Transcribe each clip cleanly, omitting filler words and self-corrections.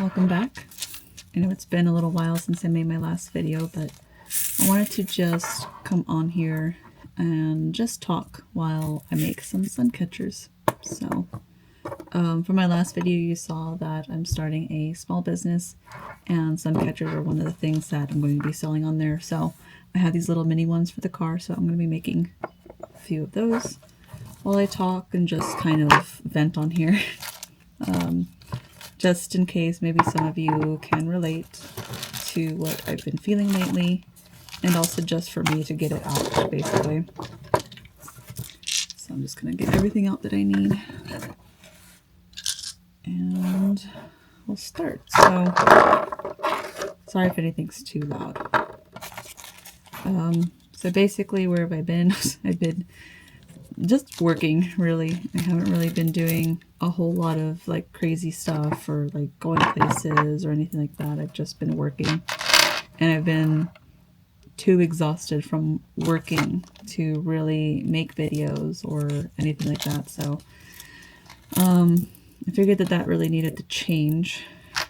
welcome back. I know it's been a little while since I made my last video, but I wanted to just come on here and just talk while I make some sun catchers. So for my last video you saw that I'm starting a small business, and sun catchers are one of the things that I'm going to be selling on there. So I have these little mini ones for the car, so I'm going to be making a few of those while I talk and just kind of vent on here. Just in case maybe some of you can relate to what I've been feeling lately, and also just for me to get it out, basically. So I'm just going to get everything out that I need, and we'll start. So, sorry if anything's too loud. So basically, where have I been? I've been just working, really. I haven't really been doing a whole lot of like crazy stuff or like going places or anything like that. I've just been working, and I've been too exhausted from working to really make videos or anything like that. So I figured that really needed to change,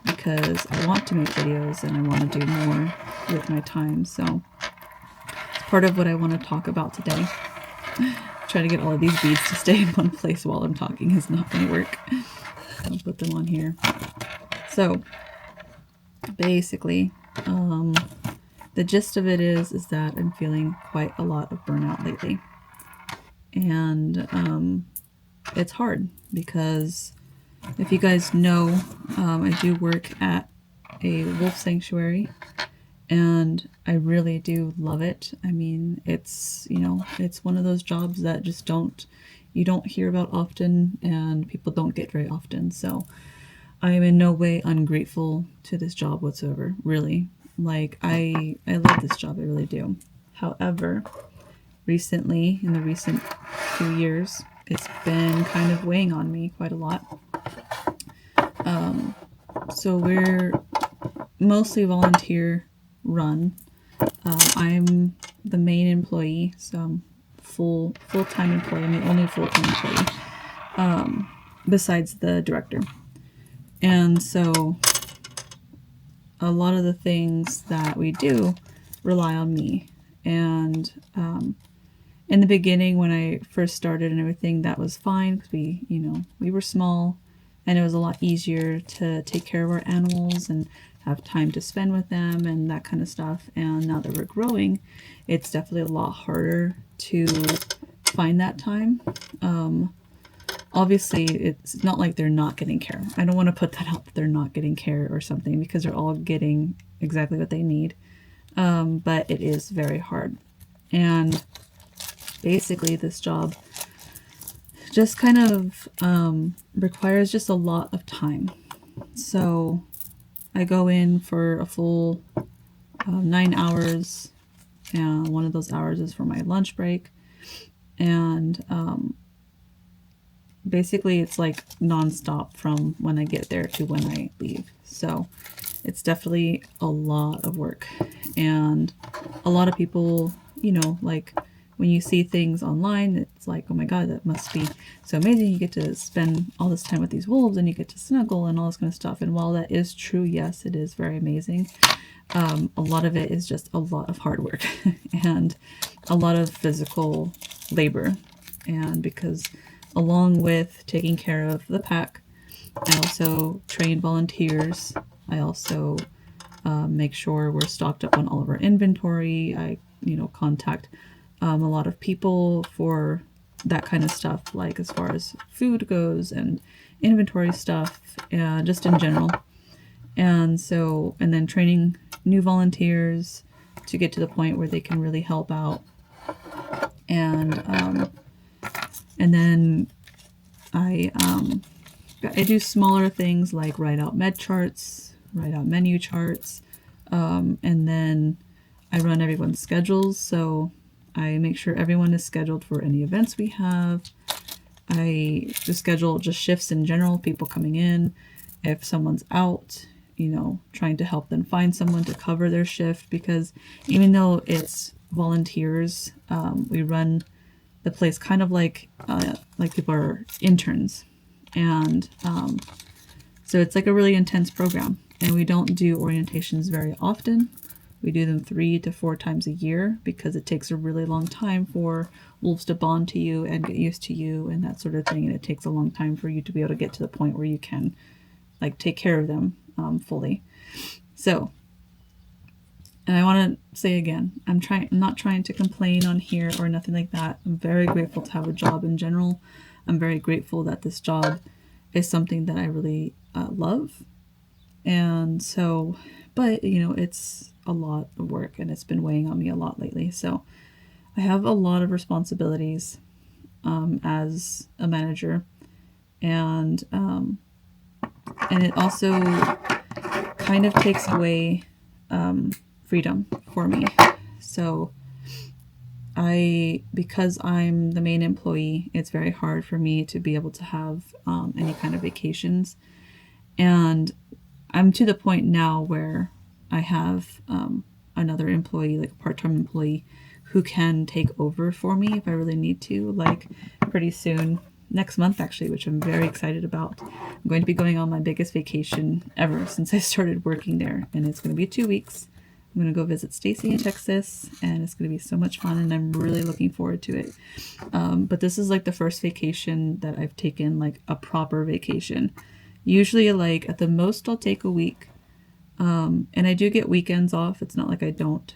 because I want to make videos and I want to do more with my time. So it's part of what I want to talk about today. Trying to get all of these beads to stay in one place while I'm talking is not going to work. I'll put them on here. So basically, the gist of it is that I'm feeling quite a lot of burnout lately. And it's hard because, if you guys know, I do work at a wolf sanctuary, and I really do love it. I mean, it's, you know, it's one of those jobs that just you don't hear about often, and people don't get very often. So I am in no way ungrateful to this job whatsoever, really. Like, I love this job, I really do. However, recently, in the recent few years, it's been kind of weighing on me quite a lot. So we're mostly volunteer run. I'm the main employee, so I'm full-time employee. I'm the only full-time employee, besides the director. And so a lot of the things that we do rely on me. And in the beginning, when I first started and everything, that was fine, because we were small, and it was a lot easier to take care of our animals and have time to spend with them and that kind of stuff. And now that we're growing, it's definitely a lot harder to find that time. Obviously, it's not like they're not getting care. I don't want to put that out that they're not getting care or something, because they're all getting exactly what they need. But it is very hard. And basically, this job just kind of requires just a lot of time. So I go in for a full 9 hours, and one of those hours is for my lunch break. And basically it's like nonstop from when I get there to when I leave. So it's definitely a lot of work. And a lot of people, like, when you see things online, it's like, oh my god, that must be so amazing. You get to spend all this time with these wolves, and you get to snuggle and all this kind of stuff. And while that is true, yes, it is very amazing. A lot of it is just a lot of hard work and a lot of physical labor. And because along with taking care of the pack, I also train volunteers. I also make sure we're stocked up on all of our inventory. I, contact a lot of people for that kind of stuff, like as far as food goes and inventory stuff, just in general. And then training new volunteers to get to the point where they can really help out. And then I do smaller things like write out med charts, write out menu charts, and then I run everyone's schedules. So I make sure everyone is scheduled for any events we have. I just schedule just shifts in general, people coming in. If someone's out, trying to help them find someone to cover their shift, because even though it's volunteers, we run the place kind of like people are interns. And so it's like a really intense program. And we don't do orientations very often. We do them 3 to 4 times a year because it takes a really long time for wolves to bond to you and get used to you and that sort of thing. And it takes a long time for you to be able to get to the point where you can like take care of them fully. So, and I want to say again, I'm not trying to complain on here or nothing like that. I'm very grateful to have a job in general. I'm very grateful that this job is something that I really love. And so, but it's a lot of work and it's been weighing on me a lot lately. So I have a lot of responsibilities as a manager, and it also kind of takes away freedom for me. So because I'm the main employee, it's very hard for me to be able to have any kind of vacations. And I'm to the point now where I have another employee, like a part-time employee, who can take over for me if I really need to, like pretty soon, next month actually, which I'm very excited about. I'm going to be going on my biggest vacation ever since I started working there, and it's going to be 2 weeks. I'm going to go visit Stacy in Texas, and it's going to be so much fun, and I'm really looking forward to it. But this is like the first vacation that I've taken, like a proper vacation. Usually, like at the most, I'll take a week. And I do get weekends off. It's not like I don't.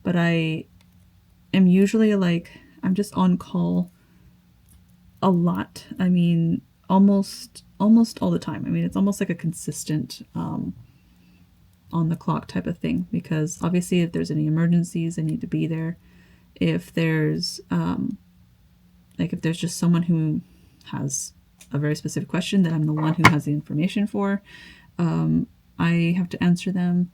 But I am usually like, I'm just on call a lot. I mean, almost all the time. I mean, it's almost like a consistent on the clock type of thing, because obviously if there's any emergencies, I need to be there. If there's if there's just someone who has a very specific question that I'm the one who has the information for, I have to answer them.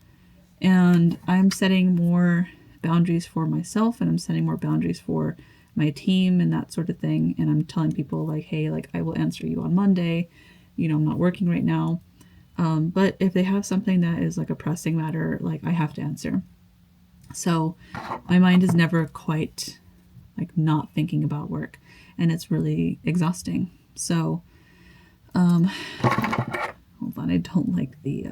And I'm setting more boundaries for myself, and I'm setting more boundaries for my team and that sort of thing. And I'm telling people like, hey, like I will answer you on Monday. I'm not working right now. But if they have something that is like a pressing matter, like I have to answer. So my mind is never quite like not thinking about work, and it's really exhausting. So, hold on, I don't like the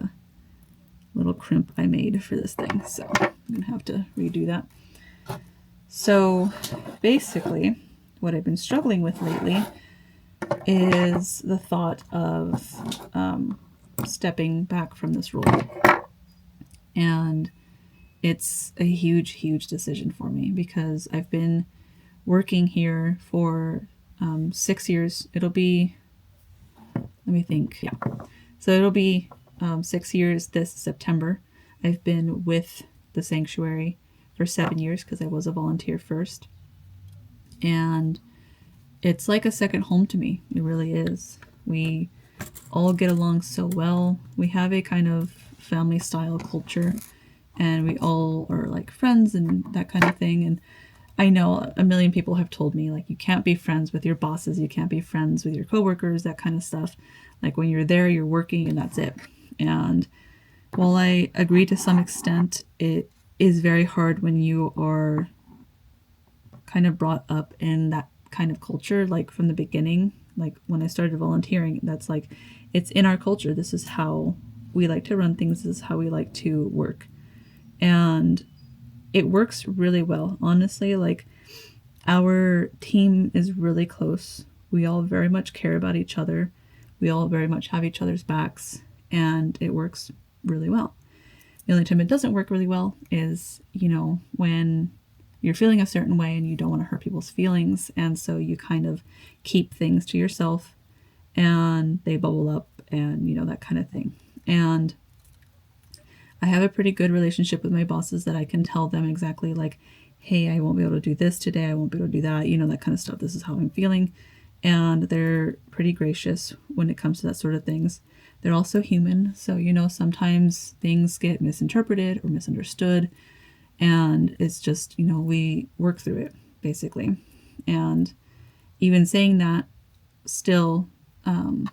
little crimp I made for this thing, so I'm gonna have to redo that. So basically, what I've been struggling with lately is the thought of stepping back from this role. And it's a huge decision for me because I've been working here for 6 years. It'll be, let me think, yeah. So it'll be 6 years this September. I've been with the sanctuary for 7 years because I was a volunteer first. And it's like a second home to me. It really is. We all get along so well. We have a kind of family style culture, and we all are like friends and that kind of thing. And I know a million people have told me like you can't be friends with your bosses, you can't be friends with your coworkers, that kind of stuff. Like when you're there, you're working and that's it. And while I agree to some extent, it is very hard when you are kind of brought up in that kind of culture, like from the beginning. Like when I started volunteering, that's like, it's in our culture. This is how we like to run things. This is how we like to work. And it works really well. Honestly, like our team is really close. We all very much care about each other. We all very much have each other's backs, and it works really well. The only time it doesn't work really well is, when you're feeling a certain way and you don't want to hurt people's feelings. And so you kind of keep things to yourself and they bubble up and, that kind of thing. And I have a pretty good relationship with my bosses that I can tell them exactly like, hey, I won't be able to do this today. I won't be able to do that, that kind of stuff. This is how I'm feeling. And they're pretty gracious when it comes to that sort of things. They're also human. So, sometimes things get misinterpreted or misunderstood. And it's just, we work through it, basically. And even saying that, still, I've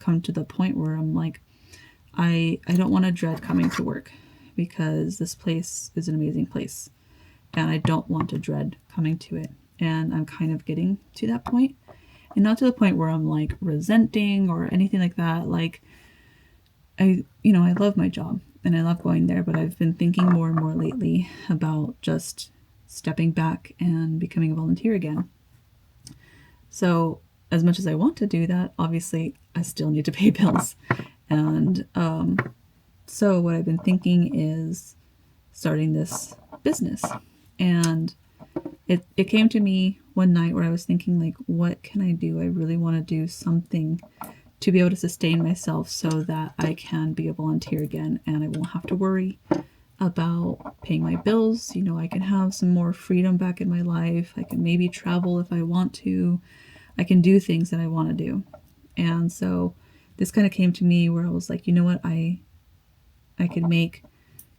come to the point where I'm like, I don't want to dread coming to work because this place is an amazing place. And I don't want to dread coming to it. And I'm kind of getting to that point. And not to the point where I'm like resenting or anything like that. Like, I love my job and I love going there, but I've been thinking more and more lately about just stepping back and becoming a volunteer again. So, as much as I want to do that, obviously I still need to pay bills. And so, what I've been thinking is starting this business. And it came to me one night where I was thinking, like, what can I do? I really want to do something to be able to sustain myself so that I can be a volunteer again and I won't have to worry about paying my bills. I can have some more freedom back in my life. I can maybe travel if I want to. I can do things that I want to do. And so this kind of came to me where I was like, you know what? I could make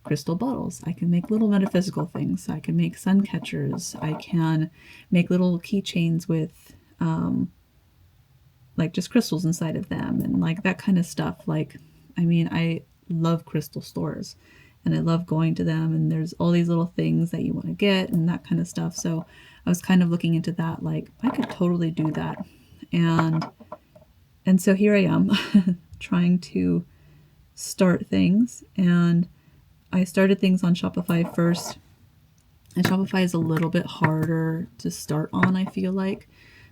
crystal bottles. I can make little metaphysical things. I can make sun catchers. I can make little keychains with like just crystals inside of them and like that kind of stuff. Like, I mean, I love crystal stores and I love going to them, and there's all these little things that you want to get and that kind of stuff. So I was kind of looking into that, like I could totally do that. And so here I am trying to start things, and I started things on Shopify first. And Shopify is a little bit harder to start on, I feel like,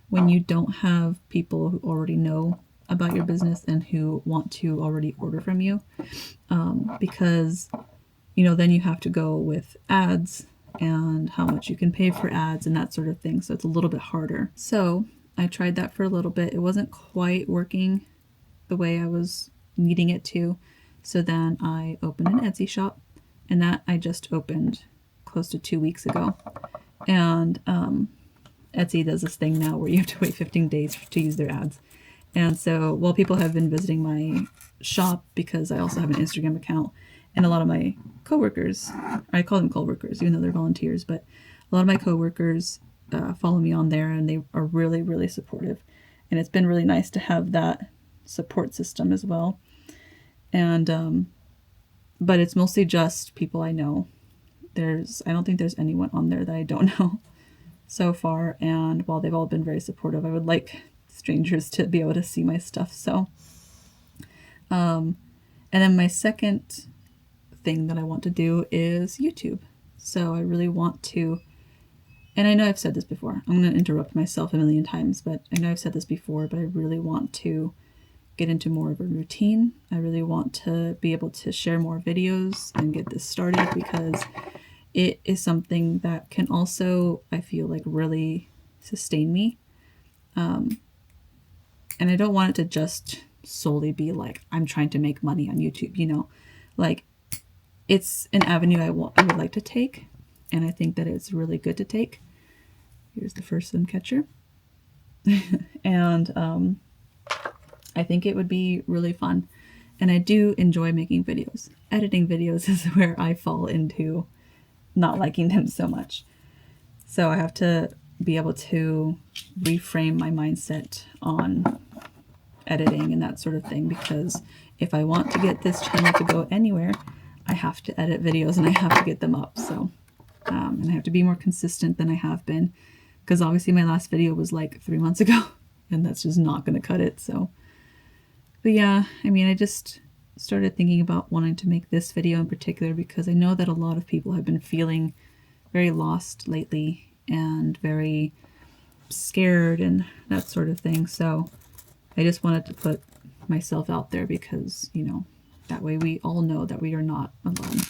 when you don't have people who already know about your business and who want to already order from you. Because, then you have to go with ads and how much you can pay for ads and that sort of thing. So it's a little bit harder. So I tried that for a little bit. It wasn't quite working the way I was needing it to. So then I opened an Etsy shop, and that I just opened close to 2 weeks ago. And Etsy does this thing now where you have to wait 15 days to use their ads. And so while people have been visiting my shop, because I also have an Instagram account, and a lot of my coworkers, I call them coworkers even though they're volunteers, but a lot of my coworkers follow me on there, and they are really, really supportive. And it's been really nice to have that support system as well. And but it's mostly just people I know. I don't think there's anyone on there that I don't know so far. And while they've all been very supportive, I would like strangers to be able to see my stuff. So, and then my second thing that I want to do is YouTube. So I really want to, and I know I've said this before, I'm going to interrupt myself a million times, but I know I've said this before, but I really want to get into more of a routine. I really want to be able to share more videos and get this started, because it is something that can also, I feel like, really sustain me. And I don't want it to just solely be like, I'm trying to make money on YouTube, like it's an avenue I would like to take. And I think that it's really good to take. Here's the first sun catcher. And I think it would be really fun. And I do enjoy making videos. Editing videos is where I fall into not liking them so much. So I have to be able to reframe my mindset on editing and that sort of thing, because if I want to get this channel to go anywhere, I have to edit videos and I have to get them up. So, and I have to be more consistent than I have been, because obviously my last video was like 3 months ago and that's just not going to cut it. So, but yeah, I mean, I just started thinking about wanting to make this video in particular because I know that a lot of people have been feeling very lost lately and very scared and that sort of thing. So I just wanted to put myself out there because, that way we all know that we are not alone.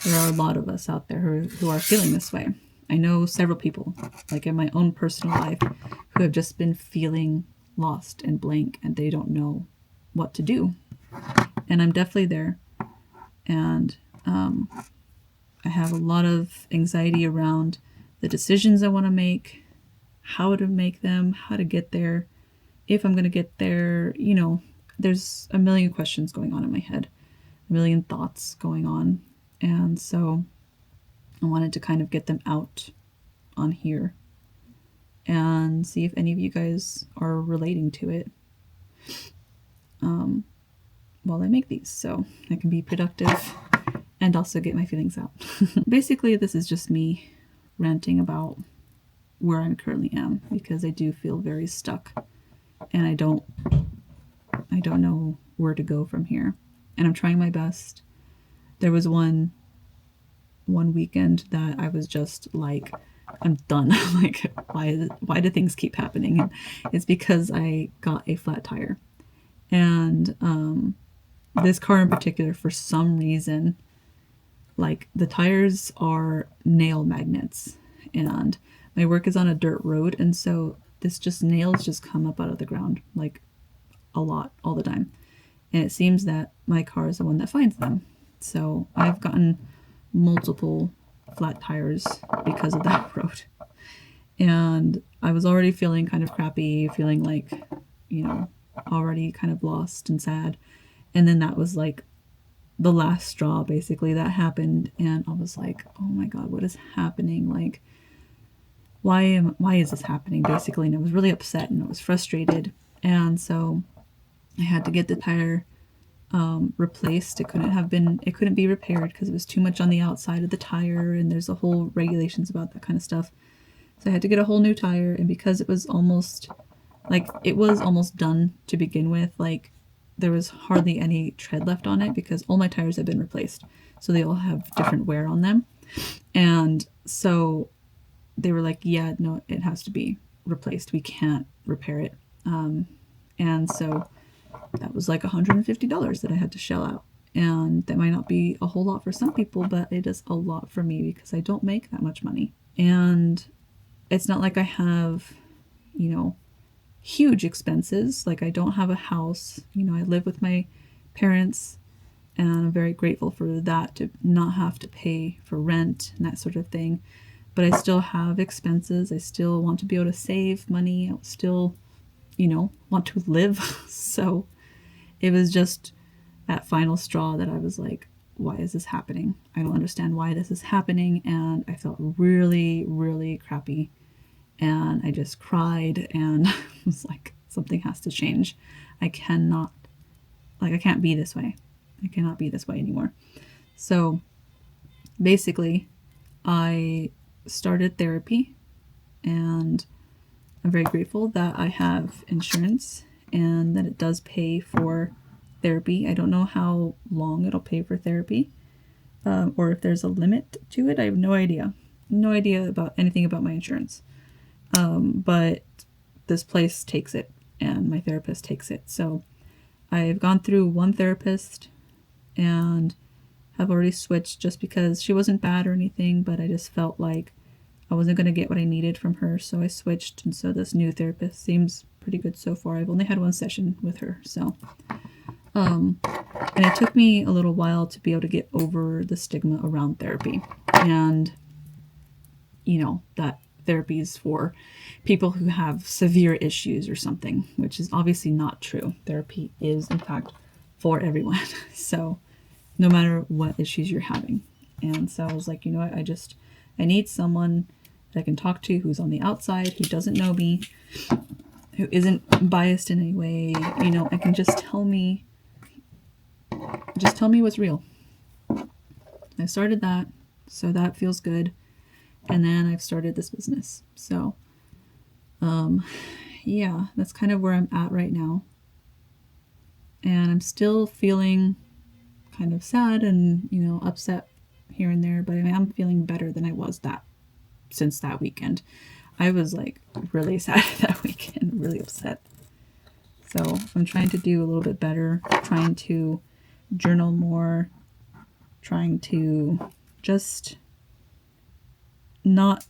There are a lot of us out there who are feeling this way. I know several people, like in my own personal life, who have just been feeling lost and blank and they don't know what to do. And I'm definitely there. And I have a lot of anxiety around the decisions I want to make, how to make them, how to get there, if I'm going to get there. There's a million questions going on in my head, a million thoughts going on. And so I wanted to kind of get them out on here and see if any of you guys are relating to it while I make these, so I can be productive and also get my feelings out. Basically, this is just me ranting about where I currently am, because I do feel very stuck and I don't know where to go from here. And I'm trying my best. There was one weekend that I was just like, I'm done. Like, why do things keep happening? And it's because I got a flat tire. And this car in particular, for some reason, like, the tires are nail magnets. And my work is on a dirt road, and so nails just come up out of the ground, like, a lot, all the time. And it seems that my car is the one that finds them. So I've gotten multiple flat tires because of that road. And I was already feeling kind of crappy, feeling like, already kind of lost and sad. And then that was like the last straw, basically, that happened. And I was like, oh my God, what is happening? Like, why is this happening, basically? And I was really upset and I was frustrated. And so I had to get the tire replaced. It couldn't be repaired because it was too much on the outside of the tire, and there's a whole regulations about that kind of stuff. So I had to get a whole new tire, and because it was almost done to begin with, like, there was hardly any tread left on it because all my tires had been replaced. So they all have different wear on them. And so they were like, yeah, no, it has to be replaced. We can't repair it. And so that was like $150 that I had to shell out. And that might not be a whole lot for some people, but it is a lot for me because I don't make that much money. And it's not like I have, huge expenses. Like, I don't have a house. I live with my parents, and I'm very grateful for that, to not have to pay for rent and that sort of thing. But I still have expenses. I still want to be able to save money. I still, want to live. So it was just that final straw that I was like, why is this happening? I don't understand why this is happening. And I felt really, really crappy. And I just cried and was like, something has to change. I can't be this way. I cannot be this way anymore. So basically, I started therapy, and I'm very grateful that I have insurance and that it does pay for therapy. I don't know how long it'll pay for therapy, or if there's a limit to it. I have no idea. No idea about anything about my insurance. But this place takes it, and my therapist takes it. So I've gone through one therapist and have already switched, just because she wasn't bad or anything, but I just felt like I wasn't going to get what I needed from her. So I switched. And so this new therapist seems pretty good so far. I've only had one session with her. So, and it took me a little while to be able to get over the stigma around therapy, and, that therapy is for people who have severe issues or something, which is obviously not true. Therapy is, in fact, for everyone. So no matter what issues you're having. And so I was like, you know what, I need someone that I can talk to who's on the outside, who doesn't know me, who isn't biased in any way, and can just tell me what's real. I started that, so that feels good. And then I've started this business. So, yeah, that's kind of where I'm at right now. And I'm still feeling kind of sad and, upset here and there, but I am feeling better than I was since that weekend. I was like really sad that weekend, really upset. So I'm trying to do a little bit better, trying to journal more, trying to just not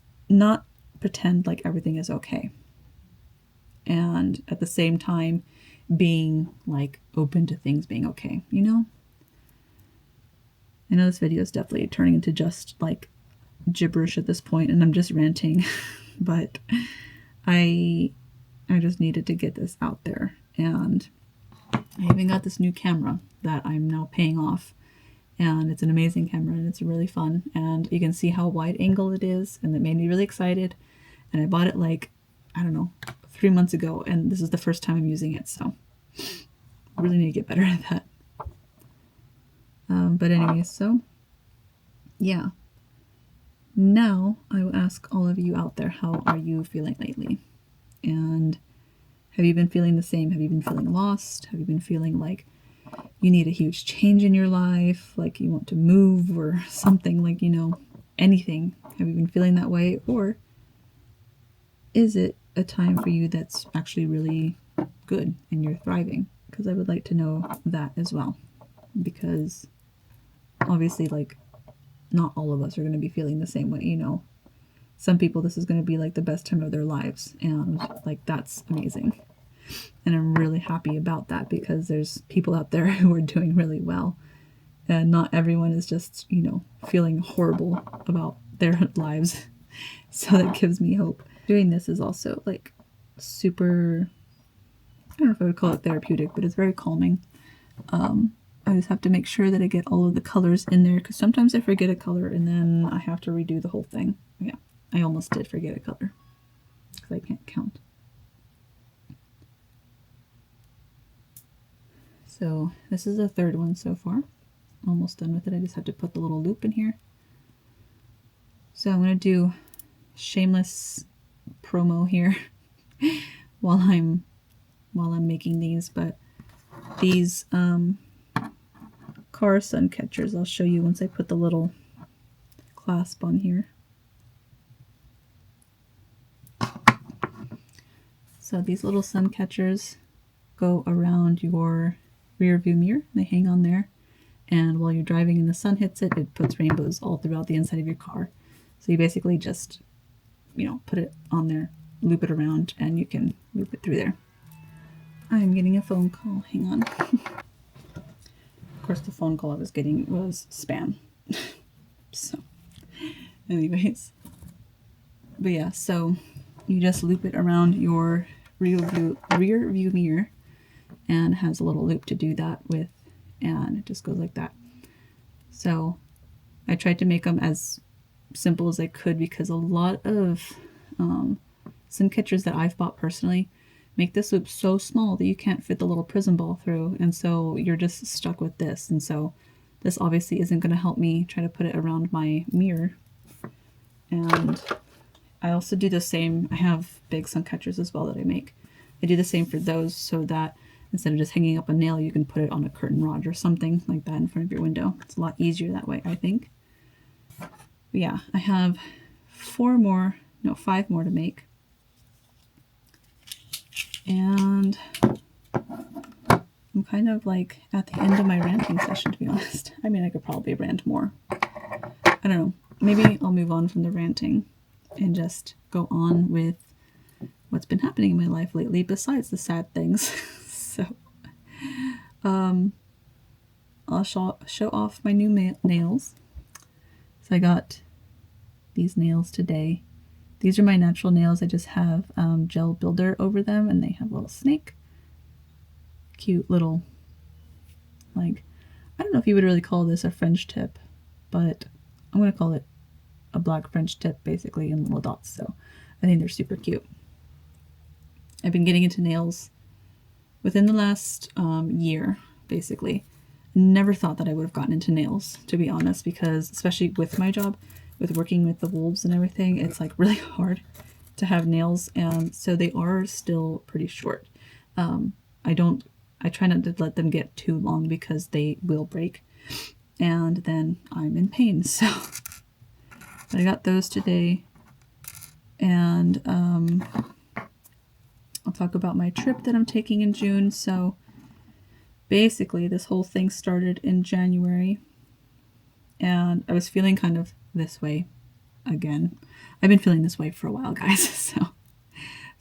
pretend like everything is okay. And at the same time, being like open to things being okay, I know this video is definitely turning into just like gibberish at this point, and I'm just ranting, but I just needed to get this out there. And I even got this new camera that I'm now paying off, and it's an amazing camera, and it's really fun, and you can see how wide angle it is, and it made me really excited. And I bought it like, I don't know, 3 months ago, and this is the first time I'm using it, so I really need to get better at that. But anyways, so yeah. Now I will ask all of you out there, how are you feeling lately? And Have you been feeling the same? Have you been feeling lost? Have you been feeling like you need a huge change in your life, like you want to move or something, like, anything? Have you been feeling that way? Or is it a time for you that's actually really good and you're thriving? Because I would like to know that as well. Because obviously, like, not all of us are going to be feeling the same way, Some people, this is going to be like the best time of their lives, and like that's amazing. And I'm really happy about that because there's people out there who are doing really well. And not everyone is just, feeling horrible about their lives. So that gives me hope. Doing this is also like super, I don't know if I would call it therapeutic, but it's very calming. I just have to make sure that I get all of the colors in there because sometimes I forget a color and then I have to redo the whole thing. Yeah, I almost did forget a color because I can't count. So this is the third one so far. Almost done with it. I just have to put the little loop in here. So I'm going to do shameless promo here while I'm making these, but these car sun catchers I'll show you once I put the little clasp on here. So these little sun catchers go around your rear view mirror. They hang on there, and while you're driving and the sun hits it, it puts rainbows all throughout the inside of your car. So you basically just, put it on there, loop it around, and you can loop it through there. I'm getting a phone call. Hang on. Of course, the phone call I was getting was spam. So, anyways. But yeah, so you just loop it around your rear view mirror, and has a little loop to do that with, and it just goes like that. So I tried to make them as simple as I could because a lot of sun catchers that I've bought personally make this loop so small that you can't fit the little prism ball through, and so you're just stuck with this. And so this obviously isn't going to help me try to put it around my mirror. And I also do the same. I have big sun catchers as well that I make. I do the same for those so that instead of just hanging up a nail, you can put it on a curtain rod or something like that in front of your window. It's a lot easier that way, I think. But yeah, I have 5 more to make. And I'm kind of like at the end of my ranting session, to be honest. I mean, I could probably rant more. I don't know. Maybe I'll move on from the ranting and just go on with what's been happening in my life lately besides the sad things. So I'll show off my new nails. So I got these nails today. These are my natural nails. I just have gel builder over them, and they have a little snake. Cute little, like, I don't know if you would really call this a French tip, but I'm going to call it a black French tip, basically, in little dots. So I think they're super cute. I've been getting into nails within the last year, basically. Never thought that I would have gotten into nails, to be honest, because especially with my job, with working with the wolves and everything, it's like really hard to have nails, and so they are still pretty short. I try not to let them get too long because they will break, and then I'm in pain. So but I got those today, and I'll talk about my trip that I'm taking in June. So basically, this whole thing started in January, and I was feeling kind of this way again. I've been feeling this way for a while, guys. So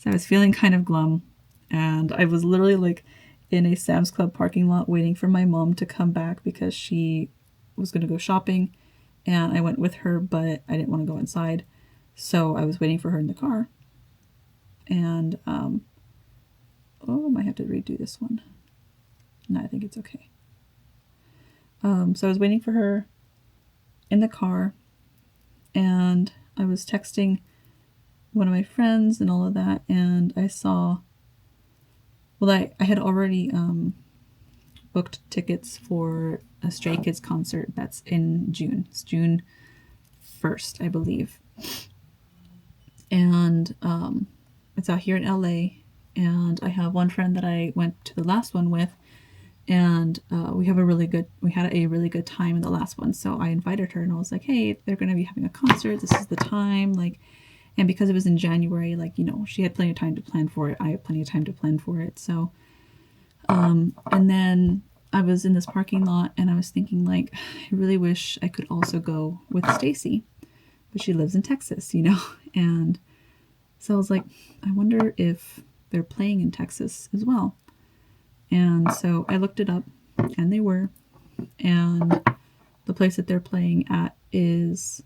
I was feeling kind of glum, and I was literally like in a Sam's Club parking lot waiting for my mom to come back because she was going to go shopping, and I went with her, but I didn't want to go inside, so I was waiting for her in the car. And I might have to redo this one. No, I think it's okay. So I was waiting for her in the car, and I was texting one of my friends and all of that, and I saw, I had already booked tickets for a Stray Kids concert that's in June. It's June 1st, I believe. And it's out here in LA, And I have one friend that I went to the last one with, and we had a really good time in the last one. So I invited her, and I was like, hey, they're going to be having a concert. This is the time. Like, and because it was in January, like, you know, she had plenty of time to plan for it. I had plenty of time to plan for it. So, and then I was in this parking lot, and I was thinking, like, I really wish I could also go with Stacy, but she lives in Texas, you know? And so I was like, I wonder if they're playing in Texas as well. And so I looked it up, and they were. And the place that they're playing at is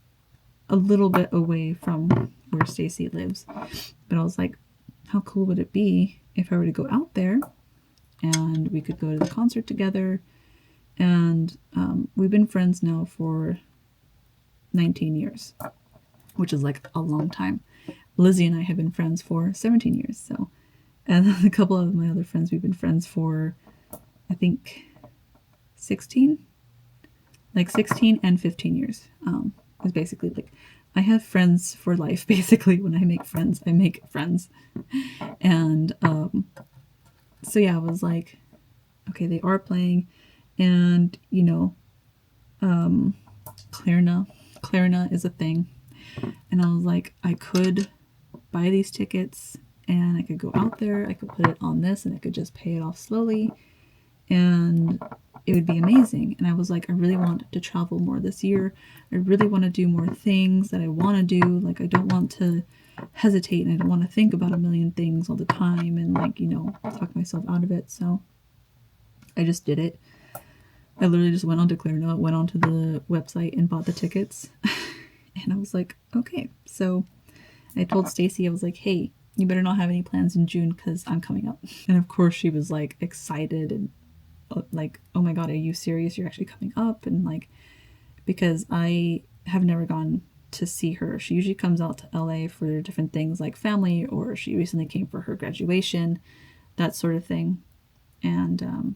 a little bit away from where Stacy lives. But I was like, how cool would it be if I were to go out there and we could go to the concert together? And we've been friends now for 19 years, which is like a long time. Lizzie and I have been friends for 17 years. So, and then a couple of my other friends, we've been friends for, I think, 16 and 15 years. It's basically like, I have friends for life. Basically, when I make friends, I make friends. And so yeah, I was like, okay, they are playing, and you know, Klarna is a thing, and I was like, I could buy these tickets, and I could go out there, I could put it on this, and I could just pay it off slowly, and it would be amazing. And I was like, I really want to travel more this year. I really want to do more things that I want to do. Like, I don't want to hesitate, and I don't want to think about a million things all the time and, like, you know, talk myself out of it. So I just did it. I literally just went onto Klarna, went onto the website and bought the tickets. And I was like, okay. So I told Stacy, I was like, hey, you better not have any plans in June because I'm coming up. And of course she was like excited and like, oh my God, are you serious? You're actually coming up? And like, because I have never gone to see her. She usually comes out to LA for different things like family, or she recently came for her graduation, that sort of thing. And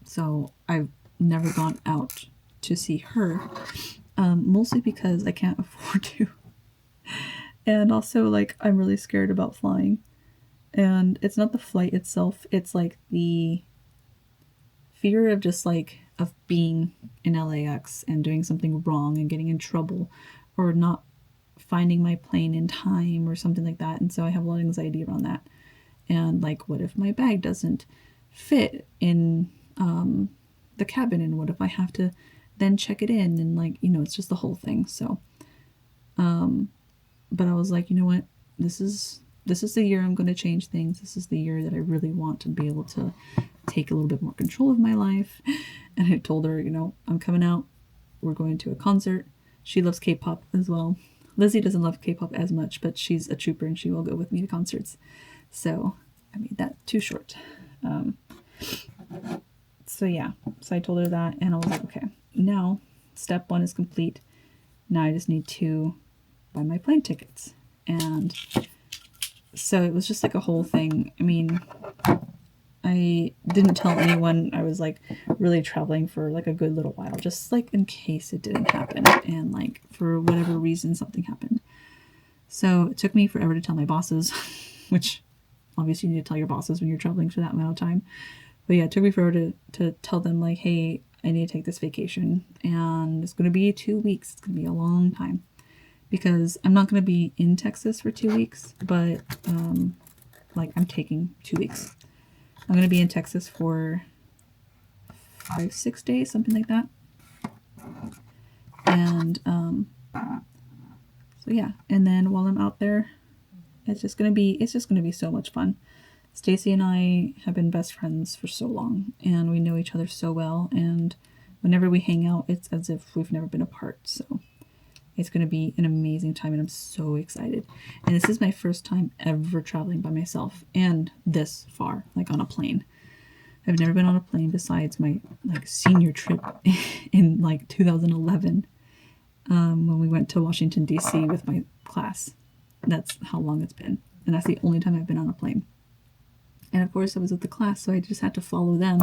so I've never gone out to see her, mostly because I can't afford to. And also, like, I'm really scared about flying. And it's not the flight itself, it's like the fear of just like of being in LAX and doing something wrong and getting in trouble, or not finding my plane in time or something like that. And so I have a lot of anxiety around that. And like, what if my bag doesn't fit in the cabin, and what if I have to then check it in, and like, you know, it's just the whole thing. So but I was like, you know what, this is the year I'm going to change things. This is the year that I really want to be able to take a little bit more control of my life. And I told her, you know, I'm coming out, we're going to a concert. She loves K-pop as well. Lizzie doesn't love K-pop as much, but she's a trooper and she will go with me to concerts. So I made that too short. So yeah, so I told her that, and I was like, okay, now step one is complete. Now I just need to buy my plane tickets. And so it was just like a whole thing. I mean, I didn't tell anyone I was like really traveling for like a good little while, just like in case it didn't happen, and like for whatever reason something happened. So it took me forever to tell my bosses, which obviously you need to tell your bosses when you're traveling for that amount of time. But yeah, it took me forever to tell them, like, hey, I need to take this vacation, and it's going to be 2 weeks. It's going to be a long time, because I'm not going to be in Texas for 2 weeks, but like, I'm taking 2 weeks. I'm going to be in Texas for 5-6 days, something like that. And so yeah, and then while I'm out there, it's just going to be so much fun. Stacy and I have been best friends for so long, and we know each other so well, and whenever we hang out, it's as if we've never been apart. So it's going to be an amazing time, and I'm so excited. And this is my first time ever traveling by myself, and this far, like on a plane. I've never been on a plane besides my like senior trip in like 2011, when we went to Washington, D.C. with my class. That's how long it's been, and that's the only time I've been on a plane. And of course I was with the class, so I just had to follow them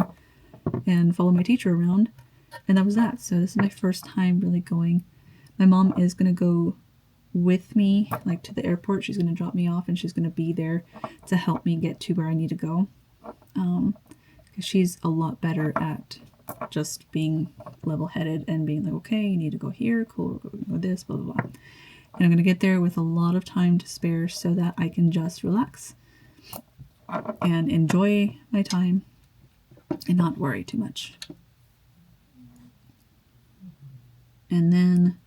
and follow my teacher around, and that was that. So this is my first time really going. My mom is going to go with me, like to the airport. She's going to drop me off and she's going to be there to help me get to where I need to go. Because she's a lot better at just being level-headed and being like, okay, you need to go here, cool, go this, blah, blah, blah. And I'm going to get there with a lot of time to spare so that I can just relax and enjoy my time and not worry too much. And then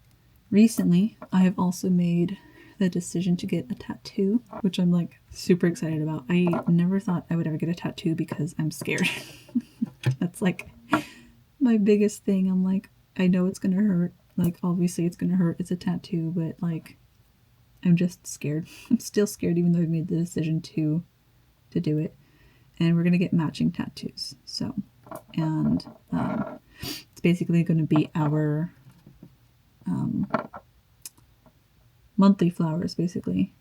recently, I have also made the decision to get a tattoo, which I'm like super excited about. I never thought I would ever get a tattoo because I'm scared. That's like my biggest thing. I'm like, I know it's gonna hurt. Like, obviously it's gonna hurt. It's a tattoo, but like, I'm just scared. I'm still scared even though I've made the decision to do it. And we're gonna get matching tattoos. So, and it's basically gonna be our monthly flowers, basically.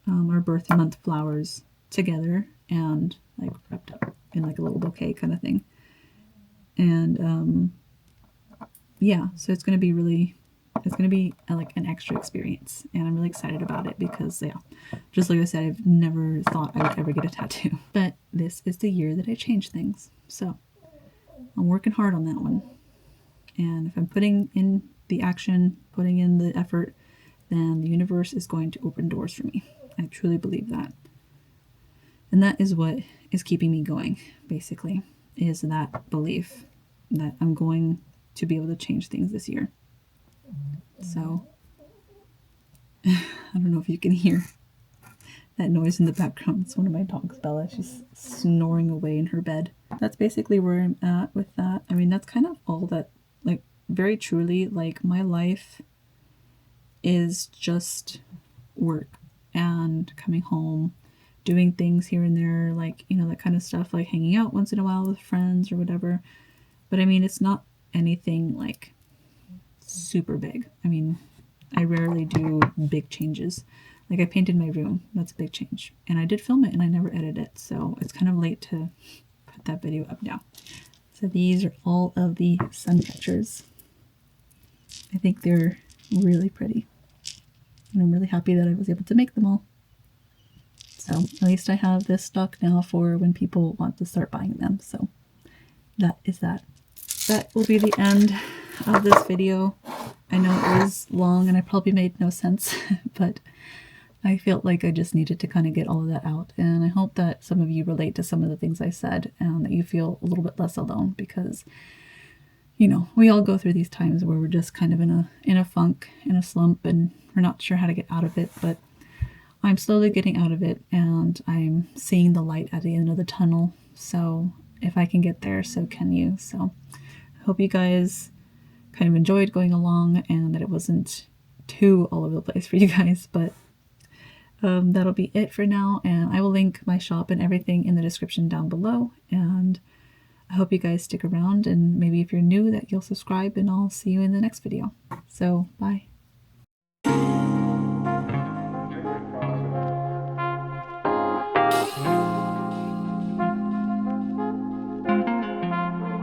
Our birth month flowers together and like wrapped up in like a little bouquet kind of thing. And yeah, so it's going to be like an extra experience, and I'm really excited about it because, yeah, just like I said, I've never thought I would ever get a tattoo, but this is the year that I change things. So I'm working hard on that one. And if I'm putting in the action, putting in the effort, then the universe is going to open doors for me. I truly believe that. And that is what is keeping me going, basically, is that belief that I'm going to be able to change things this year. So, I don't know if you can hear that noise in the background. It's one of my dogs, Bella. She's snoring away in her bed. That's basically where I'm at with that. I mean, that's kind of all that, like, very truly, like, my life is just work and coming home, doing things here and there, like, you know, that kind of stuff, like hanging out once in a while with friends or whatever. But I mean, it's not anything like super big. I mean, I rarely do big changes. Like, I painted my room. That's a big change. And I did film it and I never edited it. So it's kind of late to put that video up now. So these are all of the suncatchers. I think they're really pretty. And I'm really happy that I was able to make them all. So at least I have this stock now for when people want to start buying them. So that is that. That will be the end of this video. I know it was long and I probably made no sense, but I felt like I just needed to kind of get all of that out. And I hope that some of you relate to some of the things I said and that you feel a little bit less alone, because, you know, we all go through these times where we're just kind of in a funk, in a slump, and we're not sure how to get out of it. But I'm slowly getting out of it and I'm seeing the light at the end of the tunnel. So if I can get there, so can you. So I hope you guys kind of enjoyed going along and that it wasn't too all over the place for you guys. But that'll be it for now. And I will link my shop and everything in the description down below. And I hope you guys stick around, and maybe if you're new that you'll subscribe, and I'll see you in the next video. So bye.